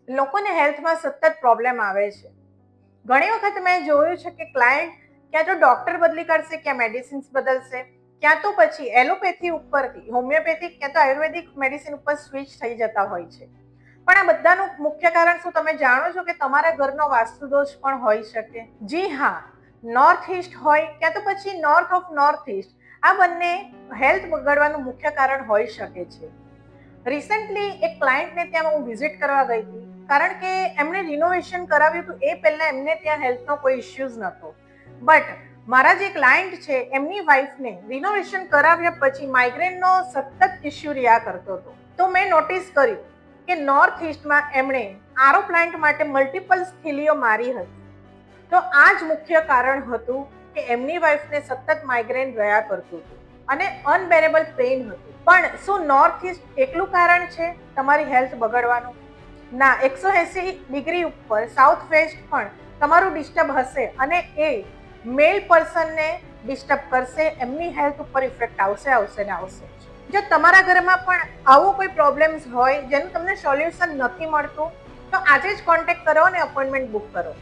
લોકોને હેલ્થમાં સતત પ્રોબ્લેમ આવે છે. ઘણી વખત મેં જોયું છે કે ક્લાયન્ટ ક્યાં તો ડોક્ટર બદલી કરશે, ક્યાં મેડિસિન્સ બદલશે, ક્યાં તો પછી એલોપેથી ઉપરથી હોમિયોપેથિક ક્યાં તો આયુર્વેદિક મેડિસિન ઉપર સ્વિચ થઈ જતા હોય છે. પણ આ બધાનું મુખ્ય કારણ શું તમે જાણો છો કે તમારા ઘરનો વાસ્તુદોષ પણ હોઈ શકે? જી હા, નોર્થ ઈસ્ટ હોય ક્યાં તો પછી નોર્થ ઓફ નોર્થ ઈસ્ટ, આ બંને હેલ્થ બગડવાનું મુખ્ય કારણ હોઈ શકે છે. રિસેન્ટલી એક ક્લાયન્ટને ત્યાં હું વિઝિટ કરવા ગઈ હતી, કારણ કે એમણે રિનોવેશન કરાવ્યું હતું. એ પહેલા એમને ત્યાં હેલ્થનો કોઈ ઇશ્યુઝ નહોતો, બટ મારા જે ક્લાયન્ટ છે એમની વાઈફને રિનોવેશન કરાવ્યા પછી માઇગ્રેનનો સતત ઇશ્યુ રહ્યા કરતો હતો. તો મેં નોટિસ કર્યું કે નોર્થ ઈસ્ટમાં એમણે આરો પ્લાન્ટ માટે મલ્ટિપલ સ્થિલીઓ મારી હતી. તો આ જ મુખ્ય કારણ હતું કે એમની વાઈફને સતત માઇગ્રેન રહ્યા કરતું હતું અને અનબેરેબલ પેઇન હતું. પણ શું નોર્થ ઈસ્ટ એકલું કારણ છે તમારી હેલ્થ બગડવાનું? ના, 180 ડિગ્રી ઉપર સાઉથ વેસ્ટ પણ તમારું ડિસ્ટર્બ હશે અને એ મેલ પર્સનને ડિસ્ટર્બ કરશે, એમની હેલ્થ ઉપર ઇફેક્ટ આવશે ને આવશે. જો તમારા ઘરમાં પણ આવો કોઈ પ્રોબ્લેમ્સ હોય જેનું તમને સોલ્યુશન નથી મળતું, તો આજે જ કોન્ટેક્ટ કરો અને અપોઇન્ટમેન્ટ બુક કરો.